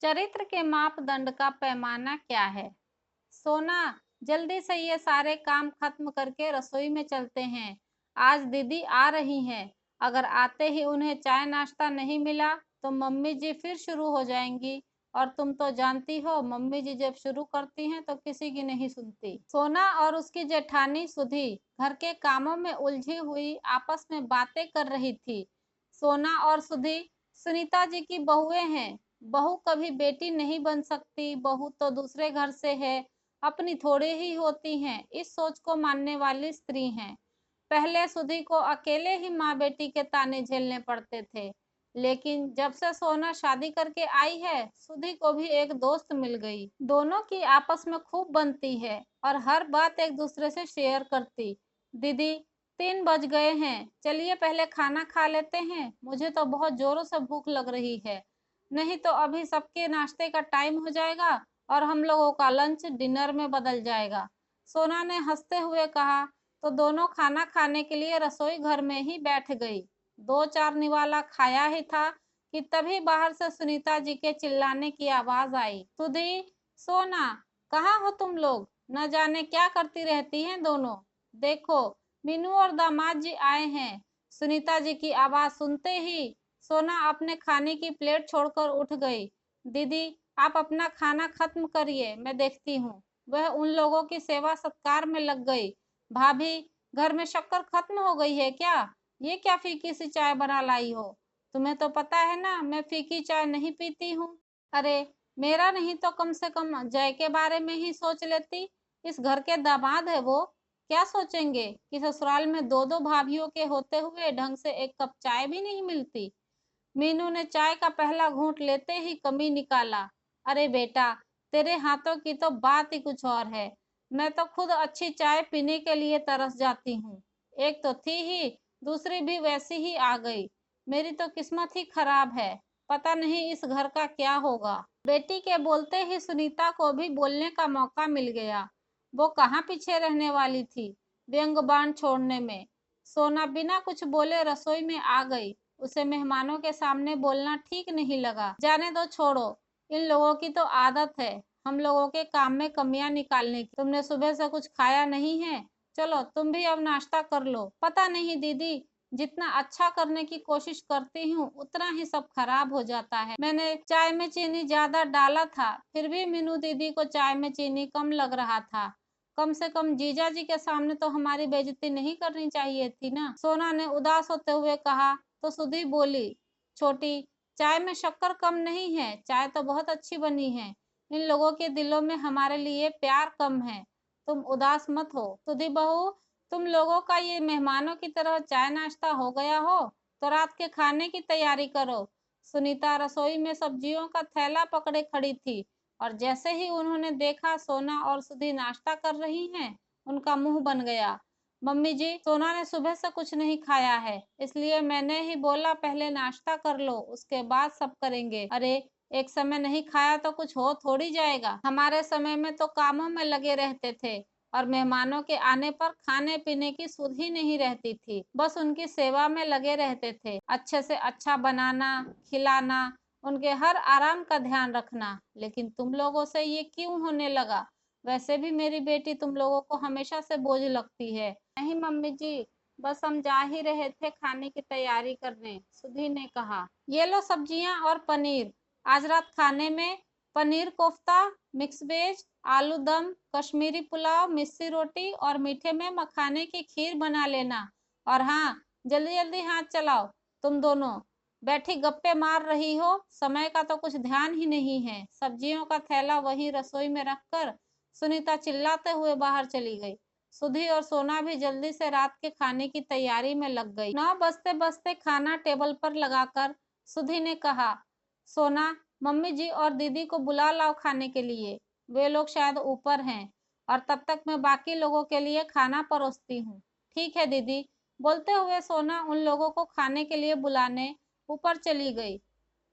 चरित्र के मापदंड का पैमाना क्या है? सोना, जल्दी से ये सारे काम खत्म करके रसोई में चलते हैं। आज दीदी आ रही हैं। अगर आते ही उन्हें चाय नाश्ता नहीं मिला तो मम्मी जी फिर शुरू हो जाएंगी। और तुम तो जानती हो, मम्मी जी जब शुरू करती हैं तो किसी की नहीं सुनती। सोना और उसकी जेठानी सुधी घर के कामों में उलझी हुई आपस में बातें कर रही थी। सोना और सुधी सुनीता जी की बहुएं हैं। बहू कभी बेटी नहीं बन सकती, बहू तो दूसरे घर से है, अपनी थोड़ी ही होती हैं, इस सोच को मानने वाली स्त्री हैं। पहले सुधी को अकेले ही माँ बेटी के ताने झेलने पड़ते थे, लेकिन जब से सोना शादी करके आई है, सुधी को भी एक दोस्त मिल गई। दोनों की आपस में खूब बनती है और हर बात एक दूसरे से शेयर करती। दीदी, 3 बज गए हैं, चलिए पहले खाना खा लेते हैं, मुझे तो बहुत जोरों से भूख लग रही है। नहीं तो अभी सबके नाश्ते का टाइम हो जाएगा और हम लोगों का लंच डिनर में बदल जाएगा। सोना ने हंसते हुए कहा। तो दोनों खाना खाने के लिए रसोई घर में ही बैठ गई। 2-4 निवाला खाया ही था कि तभी बाहर से सुनीता जी के चिल्लाने की आवाज आई। सुधी, सोना, कहाँ हो तुम लोग? न जाने क्या करती रहती हैं दोनों। देखो, मीनू और दामाद जी आए हैं। सुनीता जी की आवाज सुनते ही सोना अपने खाने की प्लेट छोड़कर उठ गई। दीदी, आप अपना खाना खत्म करिए, मैं देखती हूँ। वह उन लोगों की सेवा सत्कार में लग गई। भाभी, घर में शक्कर खत्म हो गई है क्या? ये क्या फीकी सी चाय बना लाई हो? तुम्हें तो पता है ना, मैं फीकी चाय नहीं पीती हूँ। अरे, मेरा नहीं तो कम से कम जय के बारे में ही सोच लेती। इस घर के दामाद है वो। क्या सोचेंगे कि ससुराल में 2-2 भाभीियों के होते हुए ढंग से एक कप चाय भी नहीं मिलती। मीनू ने चाय का पहला घूंट लेते ही कमी निकाला। अरे बेटा, तेरे हाथों की तो बात ही कुछ और है। मैं तो खुद अच्छी चाय पीने के लिए तरस जाती हूँ। एक तो थी ही, दूसरी भी वैसी ही आ गई। मेरी तो किस्मत ही खराब है। पता नहीं इस घर का क्या होगा। बेटी के बोलते ही सुनीता को भी बोलने का मौका मिल गया। वो कहाँ पीछे रहने वाली थी व्यंग बाण छोड़ने में। सोना बिना कुछ बोले रसोई में आ गई। उसे मेहमानों के सामने बोलना ठीक नहीं लगा। जाने दो, छोड़ो, इन लोगों की तो आदत है हम लोगों के काम में कमियां निकालने की। तुमने सुबह से कुछ खाया नहीं है, चलो तुम भी अब नाश्ता कर लो। पता नहीं दीदी, जितना अच्छा करने की कोशिश करती हूँ उतना ही सब खराब हो जाता है। मैंने चाय में चीनी ज्यादा डाला था, फिर भी मीनू दीदी को चाय में चीनी कम लग रहा था। कम से कम जीजा जी के सामने तो हमारी बेइज्जती नहीं करनी चाहिए थी ना। सोना ने उदास होते हुए कहा। तो सुधी बोली, छोटी, चाय में शक्कर कम नहीं है, चाय तो बहुत अच्छी बनी है। इन लोगों के दिलों में हमारे लिए प्यार कम है। तुम उदास मत हो। सुधी बहू, तुम लोगों का ये मेहमानों की तरह चाय नाश्ता हो गया हो तो रात के खाने की तैयारी करो। सुनीता रसोई में सब्जियों का थैला पकड़े खड़ी थी और जैसे ही उन्होंने देखा सोना और सुधी नाश्ता कर रही हैं, उनका मुंह बन गया। मम्मी जी, सोना ने सुबह से कुछ नहीं खाया है, इसलिए मैंने ही बोला पहले नाश्ता कर लो, उसके बाद सब करेंगे। अरे, एक समय नहीं खाया तो कुछ हो थोड़ी जाएगा। हमारे समय में तो कामों में लगे रहते थे और मेहमानों के आने पर खाने पीने की सुध ही नहीं रहती थी, बस उनकी सेवा में लगे रहते थे। अच्छे से अच्छा बनाना, खिलाना, उनके हर आराम का ध्यान रखना। लेकिन तुम लोगों से ये क्यों होने लगा? वैसे भी मेरी बेटी तुम लोगों को हमेशा से बोझ लगती है। नहीं मम्मी जी, बस हम जा ही रहे थे खाने की तैयारी करने, सुधी ने कहा। ये लो सब्जियां और पनीर। आज रात खाने में पनीर कोफ्ता, मिक्स वेज, आलू दम, कश्मीरी पुलाव, मिस्सी रोटी और मीठे में मखाने की खीर बना लेना। और हाँ, जल्दी जल्दी हाथ चलाओ। तुम दोनों बैठी गप्पे मार रही हो, समय का तो कुछ ध्यान ही नहीं है। सब्जियों का थैला वहीं रसोई में रखकर सुनीता चिल्लाते हुए बाहर चली गई। सुधी और सोना भी जल्दी से रात के खाने की तैयारी में लग गई। 9 बजते बजते खाना टेबल पर लगाकर सुधी ने कहा, सोना, मम्मी जी और दीदी को बुला लाओ खाने के लिए, वे लोग शायद ऊपर हैं, और तब तक मैं बाकी लोगों के लिए खाना परोसती हूँ। ठीक है दीदी। बोलते हुए सोना उन लोगों को खाने के लिए बुलाने ऊपर चली गई।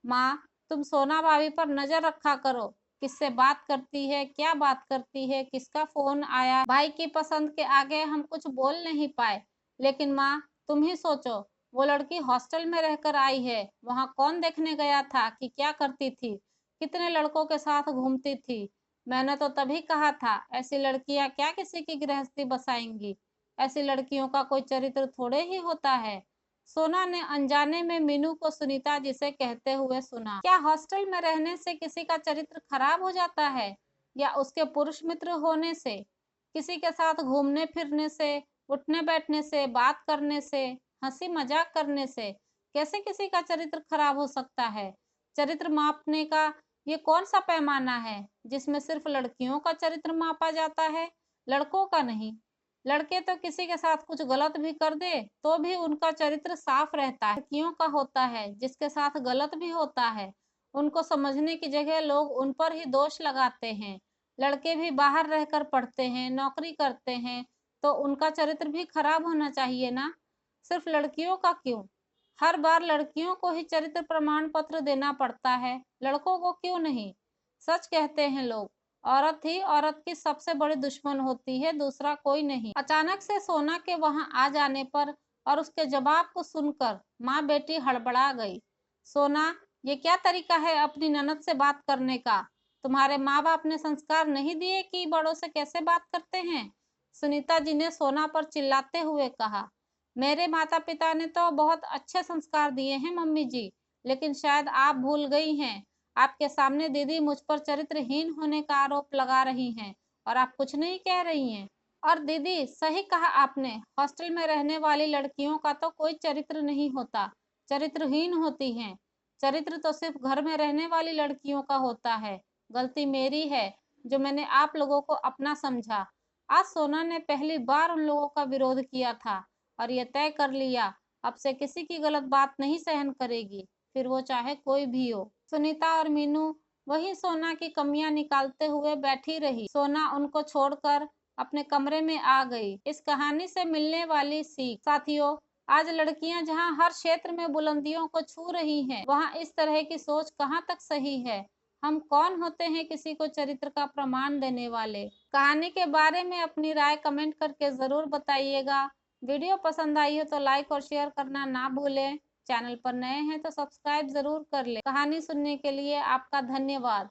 माँ, तुम सोना भाभी पर नजर रखा करो, किससे बात करती है, क्या बात करती है, किसका फोन आया। भाई की पसंद के आगे हम कुछ बोल नहीं पाए। लेकिन माँ, तुम ही सोचो, वो लड़की हॉस्टल में रहकर आई है, वहां कौन देखने गया था कि क्या करती थी। कितने लड़कों के साथ घूमती थी। मैंने तो तभी कहा था, ऐसी लड़कियां क्या किसी की गृहस्थी बसाएंगी। ऐसी लड़कियों का कोई चरित्र थोड़े ही होता है। सोना ने अनजाने में मीनू को सुनीता जी से कहते हुए सुना। क्या हॉस्टल में रहने से किसी का चरित्र खराब हो जाता है, या उसके पुरुष मित्र होने से, किसी के साथ घूमने फिरने से, उठने बैठने से, बात करने से, हंसी मजाक करने से कैसे किसी का चरित्र खराब हो सकता है? चरित्र मापने का ये कौन सा पैमाना है जिसमें सिर्फ लड़कियों का चरित्र मापा जाता है, लड़कों का नहीं? लड़के तो किसी के साथ कुछ गलत भी कर दे तो भी उनका चरित्र साफ रहता है। लड़कियों का होता है जिसके साथ गलत भी होता है, उनको समझने की जगह लोग उन पर ही दोष लगाते हैं। लड़के भी बाहर रहकर पढ़ते हैं, नौकरी करते हैं, तो उनका चरित्र भी खराब होना चाहिए ना, सिर्फ लड़कियों का क्यों? हर बार लड़कियों को ही चरित्र प्रमाण पत्र देना पड़ता है, लड़कों को क्यों नहीं? सच कहते हैं लोग, औरत ही औरत की सबसे बड़ी दुश्मन होती है, दूसरा कोई नहीं। अचानक से सोना के वहां आ जाने पर और उसके जवाब को सुनकर माँ बेटी हड़बड़ा गई। सोना, ये क्या तरीका है अपनी ननद से बात करने का? तुम्हारे माँ बाप ने संस्कार नहीं दिए कि बड़ों से कैसे बात करते हैं? सुनीता जी ने सोना पर चिल्लाते हुए कहा। मेरे माता पिता ने तो बहुत अच्छे संस्कार दिए हैं मम्मी जी, लेकिन शायद आप भूल गई हैं। आपके सामने दीदी मुझ पर चरित्रहीन होने का आरोप लगा रही हैं और आप कुछ नहीं कह रही हैं। और दीदी, सही कहा आपने, हॉस्टल में रहने वाली लड़कियों का तो कोई चरित्र नहीं होता, चरित्रहीन होती हैं। चरित्र तो सिर्फ घर में रहने वाली लड़कियों का होता है। गलती मेरी है जो मैंने आप लोगों को अपना समझा। आज सोना ने पहली बार उन लोगों का विरोध किया था और ये तय कर लिया, अब से किसी की गलत बात नहीं सहन करेगी, फिर वो चाहे कोई भी हो। सुनीता और मीनू वही सोना की कमियां निकालते हुए बैठी रही। सोना उनको छोड़कर अपने कमरे में आ गई। इस कहानी से मिलने वाली सीख, साथियों, आज लड़कियां जहां हर क्षेत्र में बुलंदियों को छू रही हैं, वहां इस तरह की सोच कहां तक सही है? हम कौन होते हैं किसी को चरित्र का प्रमाण देने वाले? कहानी के बारे में अपनी राय कमेंट करके जरूर बताइएगा। वीडियो पसंद आई हो तो लाइक और शेयर करना ना भूलें। चैनल पर नए हैं तो सब्सक्राइब जरूर कर लें। कहानी सुनने के लिए आपका धन्यवाद।